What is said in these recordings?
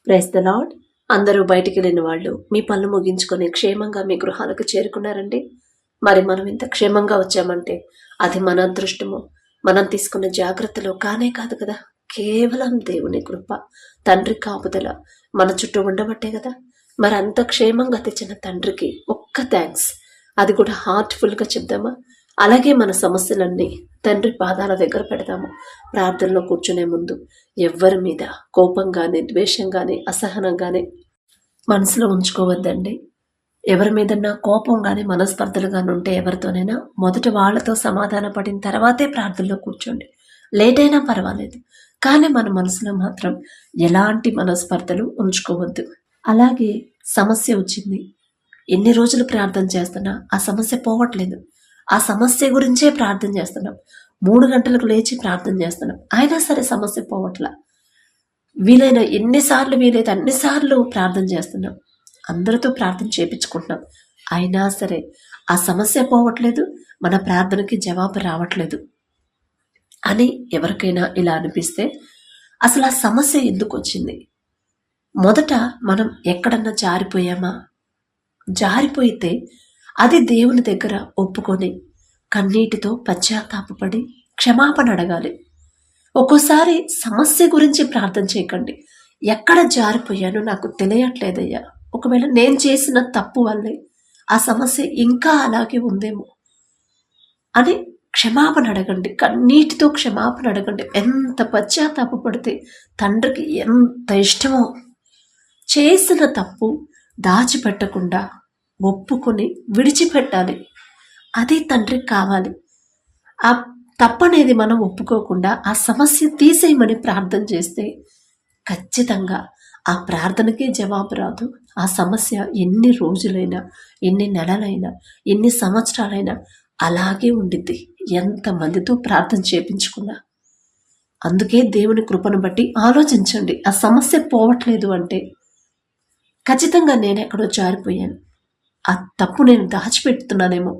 Praise the lord. అందరూ బయటికి వెళ్ళిన వాళ్ళు మీ పనులు ముగించుకొని క్షేమంగా మీ గృహాలకు చేరుకున్నారండి. మరి మనం ఇంత క్షేమంగా వచ్చామంటే అది మన అదృష్టము, మనం తీసుకున్న జాగ్రత్తలు కానే కాదు కదా, కేవలం దేవుని కృప, తండ్రి కాపుదల మన చుట్టూ ఉండబట్టే కదా. మరి అంత క్షేమంగా తెచ్చిన తండ్రికి ఒక్క థ్యాంక్స్, అది కూడా హార్ట్ఫుల్గా చెప్దామా? అలాగే మన సమస్యలన్నీ తండ్రి పాదాల దగ్గర పెడదాము. ప్రార్థనలో కూర్చునే ముందు ఎవ్వరి మీద కోపం కానీ, ద్వేషం కానీ, అసహనం కానీ మనసులో ఉంచుకోవద్దండి. ఎవరి మీదన్నా కోపం కానీ, మనస్పర్ధలు కానీ ఉంటే ఎవరితోనైనా మొదట వాళ్ళతో సమాధాన పడిన తర్వాతే ప్రార్థనలో కూర్చోండి. లేట్ అయినా పర్వాలేదు, కానీ మన మనసులో మాత్రం ఎలాంటి మనస్పర్ధలు ఉంచుకోవద్దు. అలాగే సమస్య వచ్చింది, ఎన్ని రోజులు ప్రార్థన చేస్తున్నా ఆ సమస్య పోవట్లేదు, ఆ సమస్య గురించే ప్రార్థన చేస్తున్నాం, 3 గంటలకు లేచి ప్రార్థన చేస్తున్నాం, అయినా సరే సమస్య పోవట్లా. వీలైన ఎన్నిసార్లు వీలైతే అన్నిసార్లు ప్రార్థన చేస్తున్నాం, అందరితో ప్రార్థన చేయించుకుంటున్నాం, అయినా సరే ఆ సమస్య పోవట్లేదు, మన ప్రార్థనకి జవాబు రావట్లేదు అని ఎవరికైనా ఇలా అనిపిస్తే అసలు ఆ సమస్య ఎందుకు వచ్చింది? మొదట మనం ఎక్కడన్నా జారిపోయామా? జారిపోయితే అది దేవుని దగ్గర ఒప్పుకొని కన్నీటితో పశ్చాత్తాపపడి క్షమాపణ అడగాలి. ఒక్కోసారి సమస్య గురించి ప్రార్థన చేయకండి. ఎక్కడ జారిపోయానో నాకు తెలియట్లేదయ్యా, ఒకవేళ నేను చేసిన తప్పు వల్లే ఆ సమస్య ఇంకా అలాగే ఉందేమో అని క్షమాపణ అడగండి. కన్నీటితో క్షమాపణ అడగండి. ఎంత పశ్చాత్తాపడితే తండ్రికి ఎంత ఇష్టమో. చేసిన తప్పు దాచిపెట్టకుండా ఒప్పుకొని విడిచిపెట్టాలి, అది తండ్రికి కావాలి. ఆ తప్పనేది మనం ఒప్పుకోకుండా ఆ సమస్య తీసేయమని ప్రార్థన చేస్తే ఖచ్చితంగా ఆ ప్రార్థనకే జవాబు రాదు. ఆ సమస్య ఎన్ని రోజులైనా, ఎన్ని నెలలైనా, ఎన్ని సంవత్సరాలైనా అలాగే ఉండిద్ది, ఎంతమందితో ప్రార్థన చేపించుకున్నా. అందుకే దేవుని కృపను బట్టి ఆలోచించండి. ఆ సమస్య పోవట్లేదు అంటే ఖచ్చితంగా నేను ఎక్కడో జారిపోయాను, ఆ తప్పు నేను దాచిపెడుతున్నానేమో,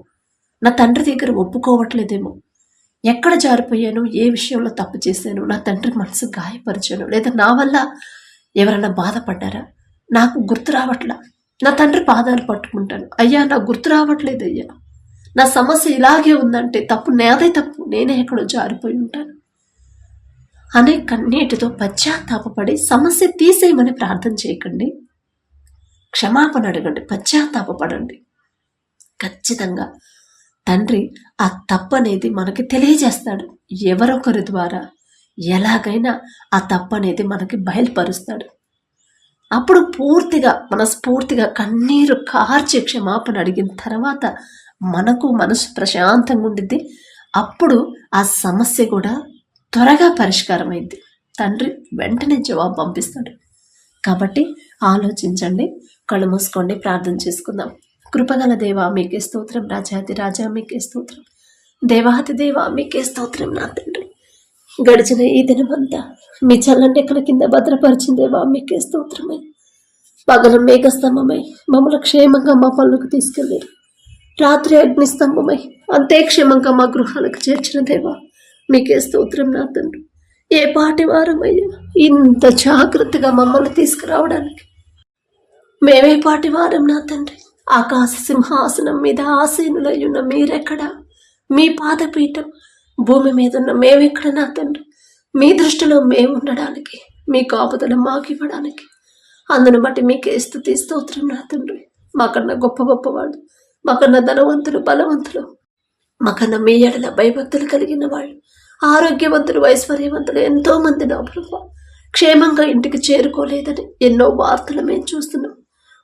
నా తండ్రి దగ్గర ఒప్పుకోవట్లేదేమో, ఎక్కడ జారిపోయాను, ఏ విషయంలో తప్పు చేశాను, నా తండ్రి మనసు గాయపరిచాను, లేదా నా వల్ల ఎవరైనా బాధపడ్డారా, నాకు గుర్తు రావట్లా, నా తండ్రి పాదాలు పట్టుకుంటాను, అయ్యా నాకు గుర్తు రావట్లేదు అయ్యా, నా సమస్య ఇలాగే ఉందంటే తప్పు నాదే, తప్పు నేనే ఎక్కడో జారిపోయి ఉంటాను అనే కన్నీటితో పశ్చాత్తాపడి సమస్య తీసేయమని ప్రార్థన చేయకండి. క్షమాపణ అడగండి, పశ్చాత్తాపడండి. ఖచ్చితంగా తండ్రి ఆ తప్పనేది మనకి తెలియజేస్తాడు. ఎవరొకరి ద్వారా ఎలాగైనా ఆ తప్పనేది మనకి బయలుపరుస్తాడు. అప్పుడు పూర్తిగా మనస్ఫూర్తిగా కన్నీరు కార్చి క్షమాపణ అడిగిన తర్వాత మనకు మనసు ప్రశాంతంగా ఉండిద్ది. అప్పుడు ఆ సమస్య కూడా త్వరగా పరిష్కారం అయింది. తండ్రి వెంటనే జవాబు పంపిస్తాడు. కాబట్టి ఆలోచించండి, కళ్ళు మూసుకోండి, ప్రార్థన చేసుకుందాం. కృపగల దేవా మీకే స్తోత్రం, రాజాది రాజా మీకే స్తోత్రం, దేవాతి దేవా మీకే స్తోత్రం. నా తండ్రి, గడిచిన ఈ దినమంతా మీ చల్లని రెక్కల కింద భద్రపరిచిన దేవా మీకే స్తోత్రమై, పగలు మేఘస్తంభమై మమ్మల్ని క్షేమంగా మా పనులకు తీసుకెళ్ళారు, రాత్రి అగ్నిస్తంభమై అంతే క్షేమంగా మా గృహాలకు చేర్చిన దేవా మీకే స్తోత్రం. నా తండ్రి, ఏ పాటి వారమయ్యా ఇంత జాగ్రత్తగా మమ్మల్ని తీసుకురావడానికి, మేమే పాటి వారం నా తండ్రి. ఆకాశ సింహాసనం మీద ఆసీనులై ఉన్న మీరెక్కడా, మీ పాదపీఠం భూమి మీద ఉన్న మేమెక్కడ నా తండ్రి. మీ దృష్టిలో మేము ఉండడానికి, మీ కాపుదల మాకు ఇవ్వడానికి, అందును బట్టి మీకే స్తుతి స్తోత్రం నా తండ్రి. మాకన్నా గొప్ప గొప్పవాళ్ళు, మాకన్నా ధనవంతులు, బలవంతులు, మాకన్నా మీ ఎడల భయభక్తులు కలిగిన వాళ్ళు, ఆరోగ్యవంతులు, ఐశ్వర్యవంతులు ఎంతో మంది నా ప్రభు క్షేమంగా ఇంటికి చేరుకోలేదని ఎన్నో వార్తలు మేము చూస్తున్నాం.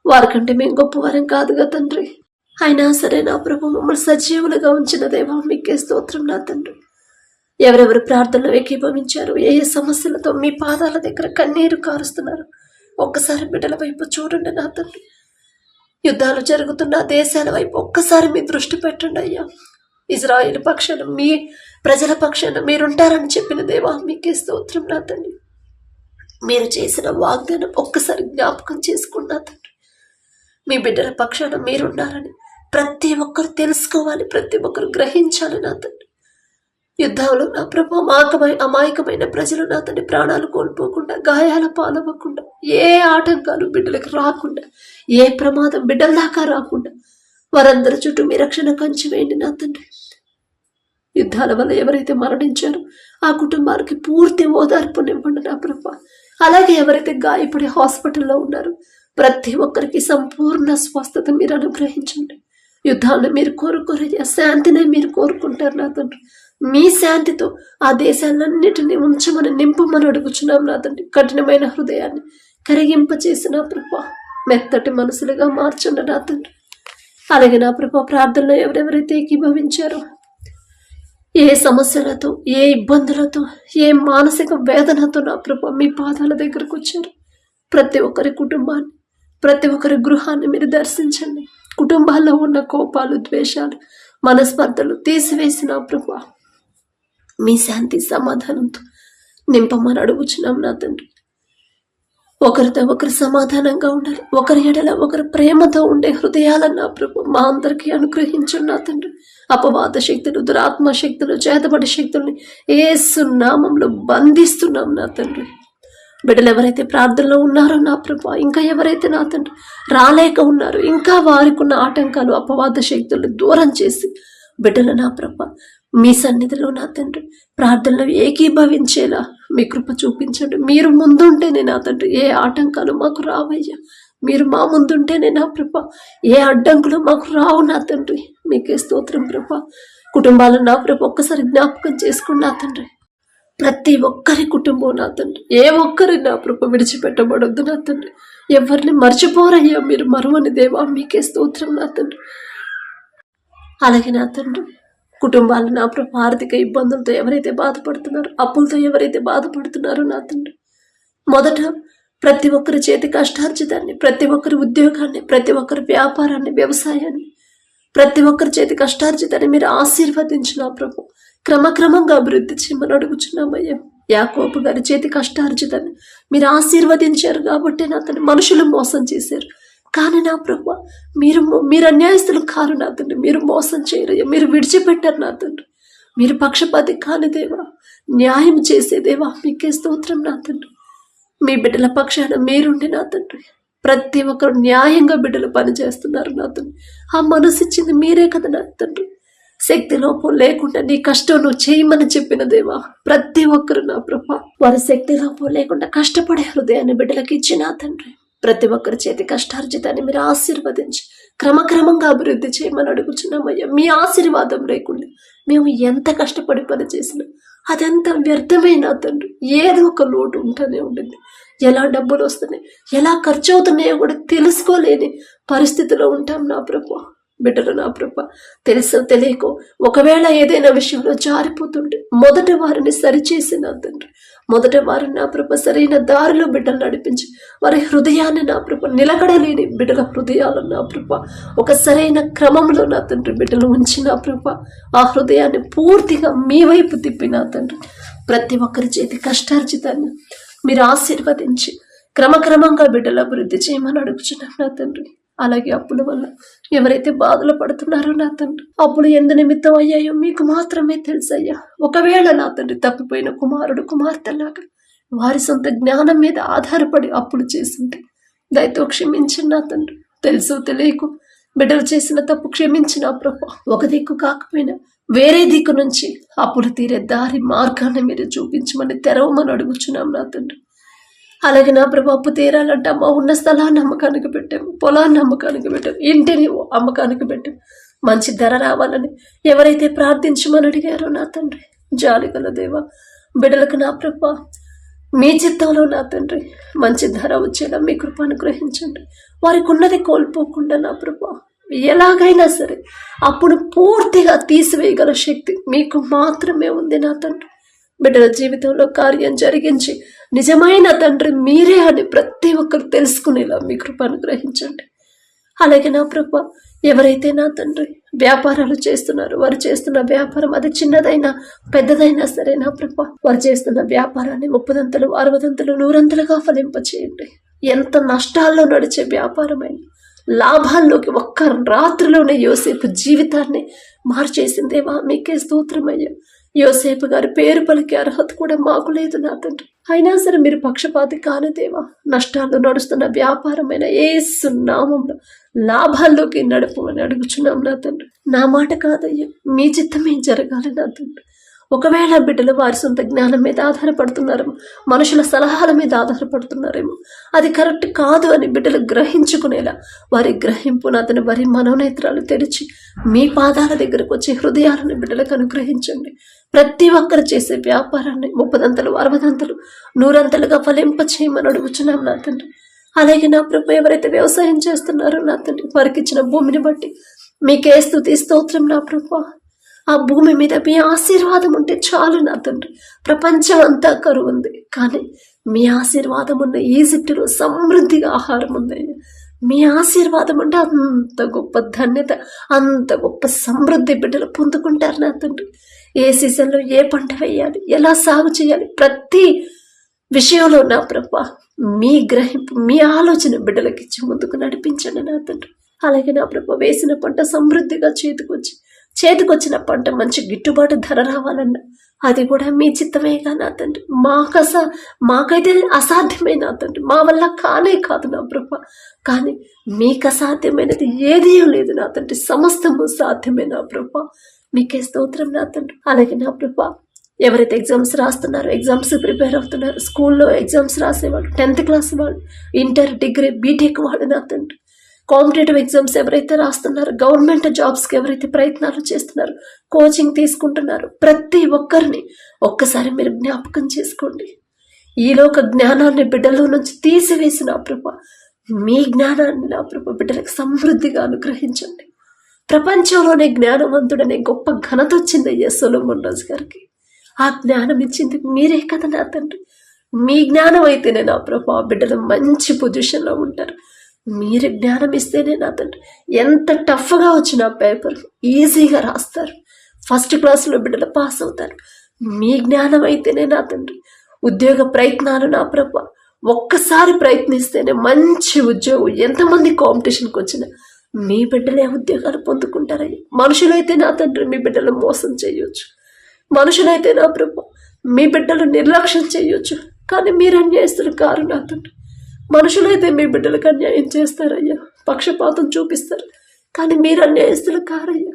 వారికంటే మేము గొప్పవారం కాదుగా తండ్రి, అయినా సరే నా ప్రభు మమ్మల్ని సజీవులుగా ఉంచిన దేవా మీకే స్తోత్రం నా తండ్రి. ఎవరెవరు ప్రార్థనలు ఏకీభవించారు, ఏ ఏ సమస్యలతో మీ పాదాల దగ్గర కన్నీరు కారుస్తున్నారు, ఒక్కసారి బిడ్డల వైపు చూడండి నా తండ్రి. యుద్ధాలు జరుగుతున్న దేశాల వైపు ఒక్కసారి మీ దృష్టి పెట్టండి అయ్యా. ఇజ్రాయేల్ పక్షాన, మీ ప్రజల పక్షాన మీరుంటారని చెప్పిన దేవా మీకే స్తోత్రం నా తండ్రి. మీరు చేసిన వాగ్దానం ఒక్కసారి జ్ఞాపకం చేసుకున్నా తండ్రి. మీ బిడ్డల పక్షాన మీరున్నారని ప్రతి ఒక్కరు తెలుసుకోవాలి, ప్రతి ఒక్కరు గ్రహించాలి నా తండ్రి. యుద్ధాలు నా ప్రభా అమాయకమైన ప్రజలు నా తండ్రి ప్రాణాలు కోల్పోకుండా, గాయాల పాలవ్వకుండా, ఏ ఆటంకాలు బిడ్డలకు రాకుండా, ఏ ప్రమాదం బిడ్డల దాకా రాకుండా వారందరి చుట్టూ మీ రక్షణ కంచి వేయండి నా తండ్రి. యుద్ధాల వల్ల ఎవరైతే మరణించారో ఆ కుటుంబాలకి పూర్తి ఓదార్పునివ్వండి నా ప్రభా. అలాగే ఎవరైతే గాయపడి హాస్పిటల్లో ఉన్నారో ప్రతి ఒక్కరికి సంపూర్ణ స్వస్థత మీరు అనుగ్రహించండి. యుద్ధాలను మీరు కోరుకోరయ్యా, శాంతినే మీరు కోరుకుంటారు నా తండ్రి. మీ శాంతితో ఆ దేశాలన్నిటినీ ఉంచమని నింపమని అడుగుచున్నాం నా తండ్రి. కఠినమైన హృదయాన్ని కరిగింపచేసిన ప్రభా మెత్తటి మనసులుగా మార్చండి నా తండ్రి. అలాగే నా ప్రభా ప్రార్థనలో ఎవరెవరైతే ఏకీభవించారో, ఏ సమస్యలతో, ఏ ఇబ్బందులతో, ఏ మానసిక వేదనతో నా ప్రభా మీ పాదాల దగ్గరకు వచ్చారు, ప్రతి ఒక్కరి కుటుంబాన్ని, ప్రతి ఒక్కరి గృహాన్ని మీరు దర్శించండి. కుటుంబాల్లో ఉన్న కోపాలు, ద్వేషాలు, మనస్పర్ధలు తీసివేసిన ప్రభా మీ శాంతి సమాధానంతో నింపమని అడుగుచున్నాం నా తండ్రి. ఒకరితో ఒకరు సమాధానంగా ఉండాలి, ఒకరి ఎడల ఒకరు ప్రేమతో ఉండే హృదయాలను నా ప్రభు మా అందరికీ అనుగ్రహించండి నా తండ్రి. అపవాద శక్తులు, దురాత్మ శక్తులు, చేతబడి శక్తుల్ని యేసు నామములో బంధిస్తున్నాం నా తండ్రి. బిడ్డలు ఎవరైతే ప్రార్థనలో ఉన్నారో నా ప్రభు, ఇంకా ఎవరైతే నా తండ్రి రాలేక ఉన్నారో, ఇంకా వారికి ఉన్న ఆటంకాలు, అపవాద శక్తులు దూరం చేసి బిడ్డలు నా ప్రభు మీ సన్నిధిలో నా తండ్రి ప్రార్థనలో ఏకీభవించేలా మీ కృప చూపించండి. మీరు ముందుంటేనే నా తండ్రి ఏ ఆటంకాలు మాకు రావయ్యా. మీరు మా ముందుంటేనే నా ప్రభ ఏ అడ్డంకులు మాకు రావు నా తండ్రి. మీకే స్తోత్రం ప్రభ. కుటుంబాలను నా ప్రభ ఒక్కసారి జ్ఞాపకం చేసుకోండి నా తండ్రి. ప్రతి ఒక్కరి కుటుంబం నా తండ్రి, ఏ ఒక్కరి నా ప్రభ విడిచిపెట్టబడొద్దు నా తండ్రి. ఎవరిని మర్చిపోరయ్యా, మీరు మరువని దేవా, మీకే స్తోత్రం నా తండ్రి. అలాగే నా తండ్రి కుటుంబాలు నా ప్రభు ఆర్థిక ఇబ్బందులతో ఎవరైతే బాధపడుతున్నారో, అప్పులతో ఎవరైతే బాధపడుతున్నారో నా తండ్రి, మొదట ప్రతి ఒక్కరి చేతి కష్టార్జితాన్ని, ప్రతి ఒక్కరి ఉద్యోగాన్ని, ప్రతి ఒక్కరి వ్యాపారాన్ని, వ్యవసాయాన్ని, ప్రతి ఒక్కరి చేతి కష్టార్జితాన్ని మీరు ఆశీర్వదించిన ప్రభు క్రమక్రమంగా అభివృద్ధి చేయమని అడుగుచున్నామయ్యా. యాకోబు గారి చేతి కష్టార్జితాన్ని మీరు ఆశీర్వదించారు కాబట్టి నా తండ్రి మనుషులు మోసం చేశారు, కానీ నా ప్రభు మీరు అన్యాయస్తులు కారు నా తండ్రి. మీరు మోసం చేయరయ్యా, మీరు విడిచిపెట్టారు నా తండ్రి. మీరు పక్షపాతి కాని దేవా, న్యాయం చేసే దేవా, మీకే స్తోత్రం నా తండ్రి. మీ బిడ్డల పక్షాన మీరుండి నా తండ్రి ప్రతి ఒక్కరు న్యాయంగా బిడ్డలు పనిచేస్తున్నారు నా తండ్రి. ఆ మనసు ఇచ్చింది మీరే కదా నా తండ్రి. శక్తి లోపం లేకుండా నీ కష్టం నువ్వు చేయమని చెప్పిన దేవా, ప్రతి ఒక్కరు నా ప్రభా వారి శక్తి లోపం లేకుండా కష్టపడే హృదయాన్ని బిడ్డలకి ఇచ్చి నా తండ్రి ప్రతి ఒక్కరి చేతి కష్టార్జితాన్ని మీరు ఆశీర్వదించి క్రమక్రమంగా అభివృద్ధి చేయమని అడుగుచున్నామయ్యా. మీ ఆశీర్వాదం లేకుండా మేము ఎంత కష్టపడి పని చేసినా అదంతా వ్యర్థమైన తండ్రి. ఏదో ఒక లోటు ఉంటూనే ఉంటుంది. ఎలా డబ్బులు వస్తున్నాయి, ఎలా ఖర్చు అవుతున్నాయో కూడా తెలుసుకోలేని పరిస్థితిలో ఉంటాం నా ప్రభు. బిడ్డలు నా ప్రభ తెలుసో తెలియకో ఒకవేళ ఏదైనా విషయంలో జారిపోతుంటే మొదట వారిని సరిచేసి నా తండ్రి, మొదట వారిని నా ప్రభ సరైన దారిలో బిడ్డలు నడిపించి వారి హృదయాన్ని నా ప్రభ నిలకడలేని బిడ్డల హృదయాలు నా ప్రభ ఒక సరైన క్రమంలో నా తండ్రి బిడ్డలు ఉంచి నా ప్రభ ఆ హృదయాన్ని పూర్తిగా మీ వైపు తిప్పి నా తండ్రి ప్రతి ఒక్కరి చేతి కష్టార్జితాన్ని మీరు ఆశీర్వదించి క్రమక్రమంగా బిడ్డలు అభివృద్ధి చేయమని అడుగుచున్నాను నా తండ్రి. అలాగే అప్పుల వల్ల ఎవరైతే బాధలు పడుతున్నారో నా తండ్రి, అప్పులు ఎందు నిమిత్తం అయ్యాయో మీకు మాత్రమే తెలుసయ్యా. ఒకవేళ నా తండ్రి తప్పిపోయిన కుమారుడు కుమార్తెలాగా వారి సొంత జ్ఞానం మీద ఆధారపడి అప్పులు చేస్తుంటే దయతో క్షమించిన నా తండ్రి. తెలుసో తెలియకు బిడ్డలు చేసిన తప్పు క్షమించిన ప్రభు ఒక దిక్కు కాకపోయినా వేరే దిక్కు నుంచి అప్పులు తీరే దారి మార్గాన్ని మీరు చూపించమని తెరవమని అడుగుచున్నాం నా తండ్రి. అలాగే నా ప్రభు అప్పు తీరాలంటే అమ్మ ఉన్న స్థలాన్ని అమ్మకానికి పెట్టాము, పొలాన్ని అమ్మకానికి పెట్టాము, ఇంటిని అమ్మకానికి పెట్టాము. మంచి ధర రావాలని ఎవరైతే ప్రార్థించమని అడిగారో నా తండ్రి జాలిగల దేవా, బిడ్డలకు నా ప్రభు మీ చిత్తంలో నా తండ్రి మంచి ధర వచ్చేలా మీ కృప అనుగ్రహించండి. వారికి ఉన్నది కోల్పోకుండా నా ప్రభు ఎలాగైనా సరే అప్పుడు పూర్తిగా తీసివేయగల శక్తి మీకు మాత్రమే ఉంది నా తండ్రి. బిడ్డల జీవితంలో కార్యం జరిగించి నిజమైన తండ్రి మీరే అని ప్రతి ఒక్కరు తెలుసుకునేలా మీ కృప అనుగ్రహించండి. అలాగే నా ప్రభు ఎవరైతే నా తండ్రి వ్యాపారాలు చేస్తున్నారు, వారు చేస్తున్న వ్యాపారం అది చిన్నదైనా పెద్దదైనా సరే నా ప్రభు వారు చేస్తున్న వ్యాపారాన్ని 30ంతలు 60ంతలు 100ంతలుగా ఫలింపచేయండి. ఎంత నష్టాల్లో నడిచే వ్యాపారమైనా లాభాల్లోకి ఒక్క రాత్రిలోనే యోసేపు జీవితాన్ని మార్చేసిందేవా, మీకే స్తోత్రమయ్యా. యోసేపు గారి పేరు పలికే అర్హత కూడా మాకు లేదు నా తండ్రి. అయినా సరే మీరు పక్షపాతి కాని దేవా, నష్టాల్లో నడుస్తున్న వ్యాపారమైన యేసు నామంలో లాభాల్లోకి నడపమని అడుగుచున్నాం నా తండ్రి. నా మాట కాదయ్యా, మీ చిత్తమే జరగాలి నా తండ్రి. ఒకవేళ బిడ్డలు వారి సొంత జ్ఞానం మీద ఆధారపడుతున్నారేమో, మనుషుల సలహాల మీద ఆధారపడుతున్నారేమో, అది కరెక్ట్ కాదు అని బిడ్డలు గ్రహించుకునేలా వారి గ్రహింపును అతని వారి మనోనేత్రాలు తెరిచి మీ పాదాల దగ్గరకు వచ్చి హృదయాలను బిడ్డలకు అనుగ్రహించండి. ప్రతి ఒక్కరు చేసే వ్యాపారాన్ని 30 60 100 ఫలింప చేయమని అడుగుచున్నాం నా తండ్రి. అలాగే నా ప్రభు, ఎవరైతే వ్యవసాయం చేస్తున్నారో నా తండ్రి, వారికి ఇచ్చిన భూమిని బట్టి మీకే స్తుతి స్తోత్రం నా ప్రభు. ఆ భూమి మీద మీ ఆశీర్వాదం ఉంటే చాలు నా తండ్రి. ప్రపంచం అంతా కరువు ఉంది, కానీ మీ ఆశీర్వాదం ఉన్న ఈజిప్టులో సమృద్ధిగా ఆహారం ఉందయ్యా. మీ ఆశీర్వాదం అంటే అంత గొప్ప ధన్యత, అంత గొప్ప సమృద్ధి బిడ్డలు పొందుకుంటారు నా తండ్రి. ఏ సీజన్లో ఏ పంట వేయాలి, ఎలా సాగు చేయాలి, ప్రతి విషయంలో నా ప్రభా మీ గ్రహింపు, మీ ఆలోచన బిడ్డలకి ఇచ్చి ముందుకు నడిపించండి నా తండ్రి. అలాగే నా ప్రభా, వేసిన పంట సమృద్ధిగా చేతికొచ్చిన పంట మంచి గిట్టుబాటు ధర రావాలన్నా అది కూడా మీ చిత్తమేగా నా తండ్రి. మాకైతే అసాధ్యమే నా తండ్రి, మా వల్ల కానే కాదు నా ప్రభా. కానీ మీకు అసాధ్యమైనది ఏదీ లేదు నా తండ్రి, సమస్తము సాధ్యమే నా ప్రభా. మీకే స్తోత్రం నా తండ్రి. అలాగే నా ప్రభా, ఎవరైతే ఎగ్జామ్స్ రాస్తున్నారో, ఎగ్జామ్స్ ప్రిపేర్ అవుతున్నారు, స్కూల్లో ఎగ్జామ్స్ రాసేవాళ్ళు, 10th క్లాస్ వాళ్ళు, ఇంటర్, డిగ్రీ, బీటెక్ వాళ్ళు నా తండ్రి, కాంపిటేటివ్ ఎగ్జామ్స్ ఎవరైతే రాస్తున్నారో, గవర్నమెంట్ జాబ్స్కి ఎవరైతే ప్రయత్నాలు చేస్తున్నారో, కోచింగ్ తీసుకుంటున్నారు, ప్రతి ఒక్కరిని ఒక్కసారి మీరు జ్ఞాపకం చేసుకోండి. ఈలోక జ్ఞానాన్ని బిడ్డలో నుంచి తీసివేసి నా ప్రభా, మీ జ్ఞానాన్ని నా ప్రభా బిడ్డలకు సమృద్ధిగా అనుగ్రహించండి. ప్రపంచంలోనే జ్ఞానవంతుడనే గొప్ప ఘనత వచ్చిందయ్యా సొలొమోన్ రాజు గారికి. ఆ జ్ఞానం ఇచ్చింది మీరే కదా నా తండ్రి. మీ జ్ఞానం అయితేనే నా ప్రభా బిడ్డలు మంచి పొజిషన్లో ఉంటారు. మీరు జ్ఞానం ఇస్తేనే నా తండ్రి ఎంత టఫ్గా వచ్చిన పేపర్ ఈజీగా రాస్తారు, 1st క్లాస్లో బిడ్డలు పాస్ అవుతారు. మీ జ్ఞానం అయితేనే నా తండ్రి ఉద్యోగ ప్రయత్నాలు నా ప్రభా ఒక్కసారి ప్రయత్నిస్తేనే మంచి ఉద్యోగం, ఎంతమంది కాంపిటీషన్కి వచ్చినా మీ బిడ్డలే ఉద్యోగాలు పొందుకుంటారయ్యి. మనుషులైతే నా తండ్రి మీ బిడ్డలు మోసం చేయొచ్చు, మనుషులైతే నా ప్రభా మీ బిడ్డలు నిర్లక్ష్యం చేయొచ్చు, కానీ మీరు అన్యాయస్తులు కారు నా తండ్రి. మనుషులైతే మీ బిడ్డలకు అన్యాయం చేస్తారయ్యా, పక్షపాతం చూపిస్తారు, కానీ మీరు అన్యాయస్తులు కారయ్యా.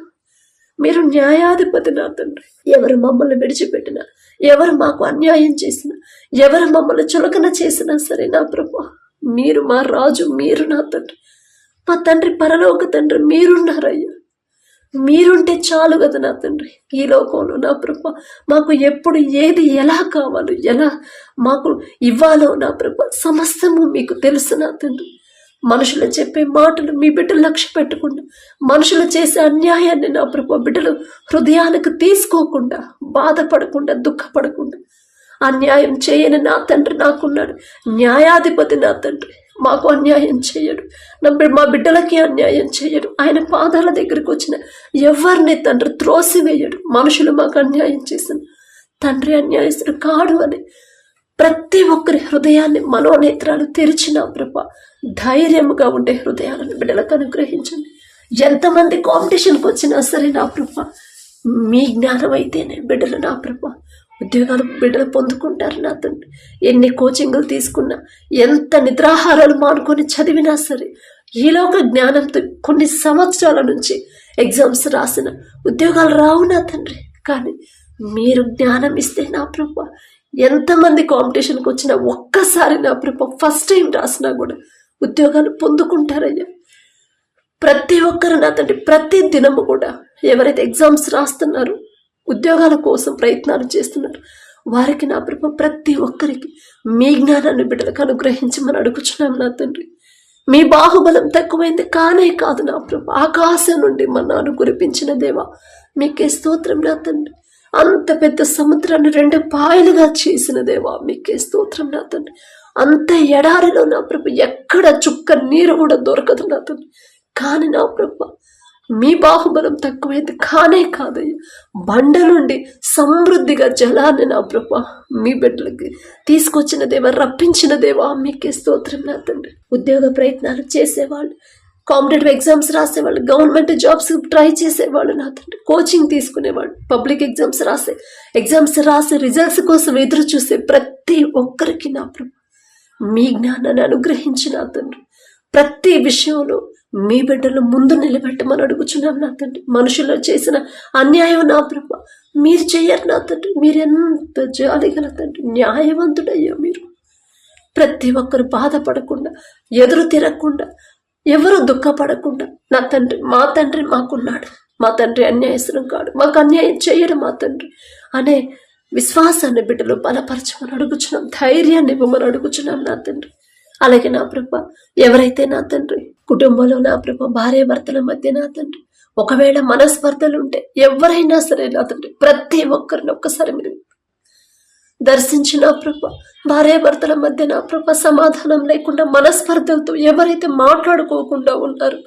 మీరు న్యాయాధిపతి నా తండ్రి. ఎవరు మమ్మల్ని విడిచిపెట్టినా, ఎవరు మాకు అన్యాయం చేసినా, ఎవరు మమ్మల్ని చులకన చేసినా సరే నా ప్రభా మీరు మా రాజు, మీరు నా తండ్రి, మా తండ్రి, పరలోక తండ్రి మీరున్నారయ్యా. మీరుంటే చాలు కదా నా తండ్రి. ఈ లోకంలో నా ప్రభా మాకు ఎప్పుడు ఏది ఎలా కావాలో, ఎలా మాకు ఇవ్వాలో నా ప్రభా సమస్తము మీకు తెలుసు నా తండ్రి. మనుషులు చెప్పే మాటలు మీ బిడ్డలు లక్ష్య పెట్టకుండా, మనుషులు చేసే అన్యాయాన్ని నా ప్రభా బిడ్డలు హృదయానికి తీసుకోకుండా, బాధపడకుండా, దుఃఖపడకుండా, అన్యాయం చేయని నా తండ్రి నాకున్నాడు. న్యాయాధిపతి నా తండ్రి, మాకు అన్యాయం చేయడు, మా బిడ్డలకి అన్యాయం చేయడు. ఆయన పాదాల దగ్గరికి వచ్చిన ఎవరిని తండ్రి త్రోసివేయడు. మనుషులు మాకు అన్యాయం చేసిన తండ్రి అన్యాయస్తుడు కాడు అని ప్రతి ఒక్కరి హృదయాన్ని, మనోనేత్రాలు తెరిచిన ప్రభా ధైర్యముగా ఉండే హృదయాలను బిడ్డలకు అనుగ్రహించండి. ఎంతమంది కాంపిటీషన్కి వచ్చినా సరే నా ప్రభా మీ జ్ఞానం అయితేనే బిడ్డలు నా ప్రభా ఉద్యోగాలు బిడ్డలు పొందుకుంటారు నా తండ్రి. ఎన్ని కోచింగ్లు తీసుకున్నా, ఎంత నిద్రాహారాలు మానుకొని చదివినా సరే ఈలోక జ్ఞానంతో కొన్ని సంవత్సరాల నుంచి ఎగ్జామ్స్ రాసిన ఉద్యోగాలు రావు నా తండ్రి. కానీ మీరు జ్ఞానం ఇస్తే నా ప్రభా ఎంతమంది కాంపిటీషన్కి వచ్చినా ఒక్కసారి నా ప్రభా ఫస్ట్ టైం రాసినా కూడా ఉద్యోగాలు పొందుకుంటారయ్యా. ప్రతి ఒక్కరు నా తండ్రి ప్రతి దినము కూడా ఎవరైతే ఎగ్జామ్స్ రాస్తున్నారో, ఉద్యోగాల కోసం ప్రయత్నాలు చేస్తున్నారు, వారికి నా ప్రభా ప్రతి ఒక్కరికి మీ జ్ఞానాన్ని బిడ్డలకు అనుగ్రహించమని అడుగుచున్నాం నా తండ్రి. మీ బాహుబలం తక్కువైంది కానే కాదు నా ప్రభా, ఆకాశం నుండి మన్నాను కురిపించిన దేవా మీకే స్తోత్రం నా తండ్రి. అంత పెద్ద సముద్రాన్ని 2 పాయలుగా చేసిన దేవా మీకే స్తోత్రం నా తండ్రి. అంత ఎడారిలో నా ప్రభా ఎక్కడ చుక్క నీరు కూడా దొరకదు నా తండ్రి, కానీ నా ప్రభా మీ బాహుబలం తక్కువైంది కానే కాదయ్యా. బండ నుండి సమృద్ధిగా జలాన్ని నా ప్రభా మీ బిడ్డలకి తీసుకొచ్చిన దేవా, రప్పించిన దేవా మీకే స్తోత్రం నా తండ్రి. ఉద్యోగ ప్రయత్నాలు చేసేవాళ్ళు, కాంపిటేటివ్ ఎగ్జామ్స్ రాసేవాళ్ళు, గవర్నమెంట్ జాబ్స్ ట్రై చేసేవాళ్ళు నా తండ్రి, కోచింగ్ తీసుకునేవాళ్ళు, పబ్లిక్ ఎగ్జామ్స్ రాసే రిజల్ట్స్ కోసం ఎదురు చూసే ప్రతి ఒక్కరికి నా ప్రభు మీ జ్ఞానాన్ని అనుగ్రహించి నా తండ్రి ప్రతి విషయంలో మీ బిడ్డలు ముందు నిలబెట్టమని అడుగుచున్నాం నా తండ్రి. మనుషులు చేసిన అన్యాయం నా ప్రభు మీరు చెయ్యరు నా తండ్రి. మీరు ఎంత జాలిగల తండ్రి, న్యాయవంతుడయ్యా మీరు. ప్రతి ఒక్కరు బాధపడకుండా, ఎదురు తిరగకుండా, ఎవరు దుఃఖపడకుండా నా తండ్రి, మా తండ్రి మాకున్నాడు, మా తండ్రి అన్యాయస్తులం కాడు, మాకు అన్యాయం చేయడు మా తండ్రి అనే విశ్వాసాన్ని బిడ్డలు బలపరచమని అడుగుచున్నాం, ధైర్యాన్ని ఇవ్వమని అడుగుచున్నాం నా తండ్రి. అలాగే నా ప్రభ ఎవరైతే నా తండ్రి కుటుంబంలో నా ప్రభ భార్య భర్తల మధ్య నా తండ్రి ఒకవేళ మనస్పర్ధలు ఉంటే ఎవరైనా సరే నా తండ్రి ప్రతి ఒక్కరిని ఒక్కసారి మీరు దర్శించిన ప్రభ భార్యాభర్తల మధ్య నా ప్రభ సమాధానం లేకుండా మనస్పర్ధలతో ఎవరైతే మాట్లాడుకోకుండా ఉంటారు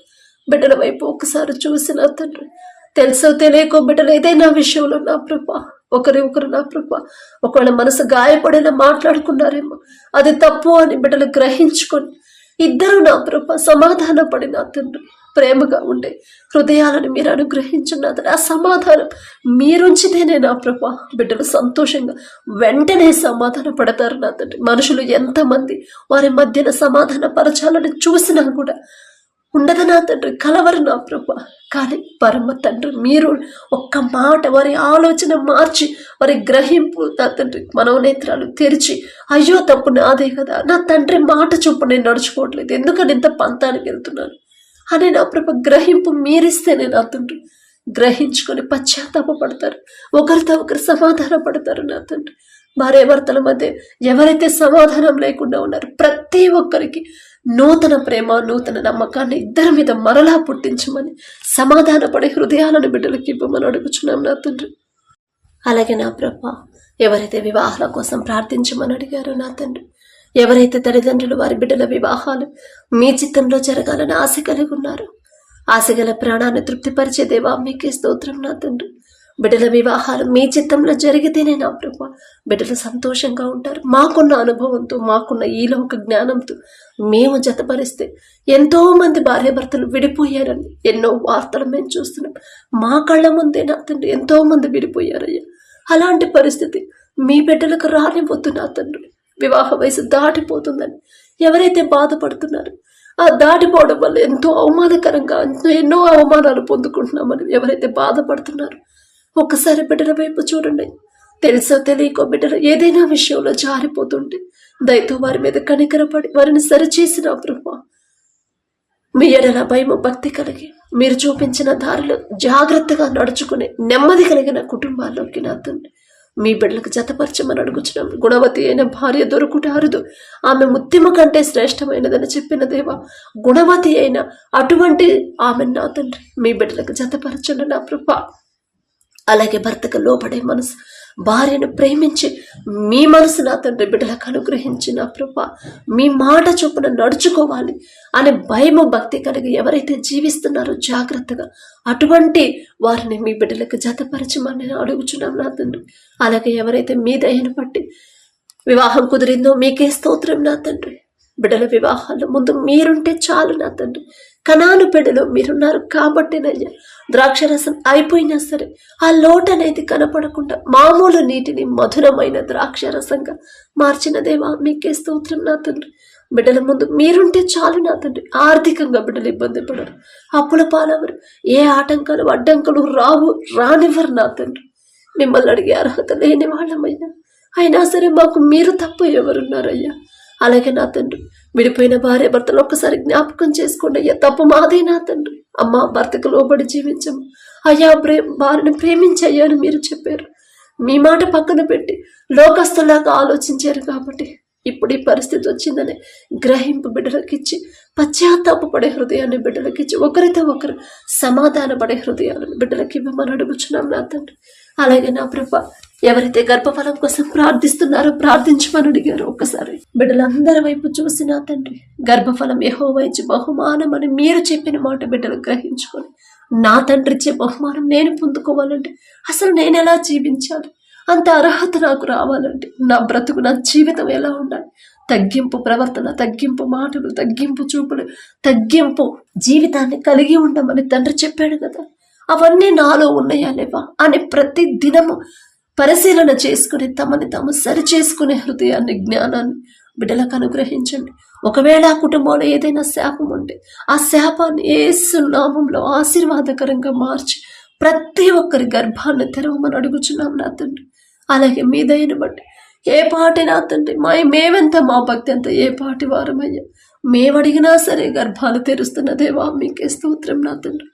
బిడ్డల వైపు ఒకసారి చూసి నా తండ్రి తెలుసో తెలియకో బిడ్డలు ఏదైనా విషయంలో నా ప్రభ ఒకరు నా ప్రభ ఒకవేళ మనసు గాయపడేలా మాట్లాడుకున్నారేమో అది తప్పు అని బిడ్డలు గ్రహించుకొని ఇద్దరు నా ప్రభ సమాధాన పడి నా తండ్రి ప్రేమగా ఉండే హృదయాలను మీరు అనుగ్రహించున్న ఆ సమాధానం మీరుంచితేనే నా ప్రభ బిడ్డలు సంతోషంగా వెంటనే సమాధాన పడతారు నా తండ్రి. మనుషులు ఎంతమంది వారి మధ్యన సమాధాన పరచాలని చూసినా కూడా ఉండదు నా తండ్రి, కలవరు నా ప్రభ. కానీ పరమ తండ్రి మీరు ఒక్క మాట వారి ఆలోచన మార్చి వారి గ్రహింపు నా తండ్రి మనోనేత్రాలు తెరిచి అయ్యో తప్పు నాదే కదా, నా తండ్రి మాట చొప్పు నేను నడుచుకోవట్లేదు, ఎందుకని ఇంత పంతానికి వెళ్తున్నాను అనే నా ప్రభ గ్రహింపు మీరిస్తేనే నా తండ్రి గ్రహించుకొని పశ్చాత్తాపడతారు, ఒకరితో ఒకరు సమాధాన పడతారు నా తండ్రి. భార్యాభర్తల మధ్య ఎవరైతే సమాధానం లేకుండా ఉన్నారో ప్రతి ఒక్కరికి నూతన ప్రేమ నూతన నమ్మకాన్ని ఇద్దరి మీద మరలా పుట్టించమని సమాధాన పడే హృదయాలను బిడ్డలకి ఇవ్వమని అడుగుచున్నాం నా తండ్రి. అలాగే నా ప్రభ ఎవరైతే వివాహాల కోసం ప్రార్థించమని అడిగారో నా తండ్రి, ఎవరైతే తల్లిదండ్రులు వారి బిడ్డల వివాహాలు మీ చిత్తంలో జరగాలని ఆశ కలిగి ఉన్నారు, ఆశగల ప్రాణాన్ని తృప్తిపరిచే దేవా మీకే స్తోత్రం నా తండ్రి. బిడ్డల వివాహాలు మీ చిత్తంలో జరిగితేనే నా ప్రభ బిడ్డలు సంతోషంగా ఉంటారు. మాకున్న అనుభవంతో మాకున్న ఈలోక జ్ఞానంతో మేము జతపరిస్తే ఎంతో మంది భార్యాభర్తలు విడిపోయారని ఎన్నో వార్తలు మేము చూస్తున్నాం. మా కళ్ళ ముందే నా తండ్రి ఎంతో మంది విడిపోయారయ్యా. అలాంటి పరిస్థితి మీ బిడ్డలకు రానివ్వద్దు నా తండ్రి. వివాహ వయసు దాటిపోతుందని ఎవరైతే బాధపడుతున్నారో ఆ దాటిపోవడం వల్ల ఎంతో అవమానకరంగా ఎన్నో అవమానాలు పొందుకుంటున్నామని ఎవరైతే బాధపడుతున్నారో ఒక్కసారి బిడ్డల వైపు చూడండి. తెలుసో తెలియకో బిడ్డలు ఏదైనా విషయంలో జారిపోతుంటే దయతో వారి మీద కనికరపడి వారిని సరిచేసిన ప్రభా మీ ఎడల భయము భక్తి కలిగి మీరు చూపించిన దారిలో జాగ్రత్తగా నడుచుకునే నెమ్మది కలిగిన కుటుంబాల్లోకి నా తండ్రి మీ బిడ్డలకు జతపరచమని అడుగుచున్నాం. గుణవతి అయిన భార్య దొరుకుట అరుదు, ఆమె ముత్తిమ కంటే శ్రేష్టమైనదని చెప్పిన దేవా, గుణవతి అయిన అటువంటి ఆమె నా తండ్రి మీ బిడ్డలకు జతపరచండి నా ప్రభా. అలాగే భర్తకు లోబడే మనసు, భార్యను ప్రేమించి మీ మనసు నా తండ్రి బిడ్డలకు అనుగ్రహించి నా ప్రభా మీ మాట చొప్పున నడుచుకోవాలి అనే భయము భక్తి కలిగి ఎవరైతే జీవిస్తున్నారో జాగ్రత్తగా అటువంటి వారిని మీ బిడ్డలకు జతపరచమని అడుగుచున్నాం నా తండ్రి. అలాగే ఎవరైతే మీ దయను బట్టి వివాహం కుదిరిందో మీకే స్తోత్రం నా తండ్రి. బిడ్డల వివాహాల్లో ముందు మీరుంటే చాలు నా తండ్రి. కనాను బిడ్డలో మీరున్నారు కాబట్టినయ్యా ద్రాక్షరసం అయిపోయినా సరే ఆ లోటు అనేది కనపడకుండా మామూలు నీటిని మధురమైన ద్రాక్షరసంగా మార్చిన దేవా మీకే స్తోత్రం నా తండ్రి. బిడ్డల ముందు మీరుంటే చాలు నా తండ్రి. ఆర్థికంగా బిడ్డలు ఇబ్బంది పడరు, అప్పుల పాలవరు, ఏ ఆటంకాలు అడ్డంకులు రానివ్వరు నా తండ్రి. మిమ్మల్ని అడిగే అర్హత లేని వాళ్ళమైనా అయినా సరే మాకు మీరు తప్ప ఎవరున్నారయ్యా. అలాగే నా తండ్రి విడిపోయిన భార్య భర్తలు ఒక్కసారి జ్ఞాపకం చేసుకోండి అయ్యా. తప్పు మాదే నా తండ్రి. అమ్మ భర్తకు లోబడి జీవించము అయ్యా, భార్యను ప్రేమించయ్యా అని మీరు చెప్పారు. మీ మాట పక్కన పెట్టి లోకస్తులాగా ఆలోచించారు కాబట్టి ఇప్పుడు ఈ పరిస్థితి వచ్చిందని గ్రహింపు బిడ్డలకిచ్చి పశ్చాత్తాపడే హృదయాన్ని బిడ్డలకిచ్చి ఒకరితో ఒకరు సమాధాన పడే హృదయాలను బిడ్డలకి ఇవ్వమని అడుగుచున్నాం నా తండ్రి. అలాగే నా ప్రభ ఎవరైతే గర్భఫలం కోసం ప్రార్థిస్తున్నారో ప్రార్థించమని అడిగారో ఒక్కసారి బిడ్డలందరి వైపు చూసి నా తండ్రి గర్భఫలం యెహోవా ఇచ్చే బహుమానం అని మీరు చెప్పిన మాట బిడ్డలు గ్రహించుకొని నా తండ్రి ఇచ్చే బహుమానం నేను పొందుకోవాలంటే అసలు నేను ఎలా జీవించాలి, అంత అర్హత నాకు రావాలంటే నా బ్రతుకు నా జీవితం ఎలా ఉండాలి, తగ్గింపు ప్రవర్తన, తగ్గింపు మాటలు, తగ్గింపు చూపులు, తగ్గింపు జీవితాన్ని కలిగి ఉండమని తండ్రి చెప్పాడు కదా. అవన్నీ నాలో ఉన్నాయా లేవా అని ప్రతి దినము పరిశీలన చేసుకుని తమని తాము సరి చేసుకునే హృదయాన్ని, జ్ఞానాన్ని బిడ్డలకు అనుగ్రహించండి. ఒకవేళ ఆ కుటుంబంలో ఏదైనా శాపం ఉంటే ఆ శాపాన్ని యేసు నామంలో ఆశీర్వాదకరంగా మార్చి ప్రతి ఒక్కరి గర్భాన్ని తెరవమని అడుగుచున్నాం నా తండ్రి. అలాగే మీ దయని బట్టి ఏ పాటి నా తండ్రి మేమెంత, మా భక్తి అంత, ఏ పాటి వారమయ్యా మేమడిగినా సరే గర్భాలు తెరుస్తున్న దేవా మీకే స్తోత్రం నా తండ్రి.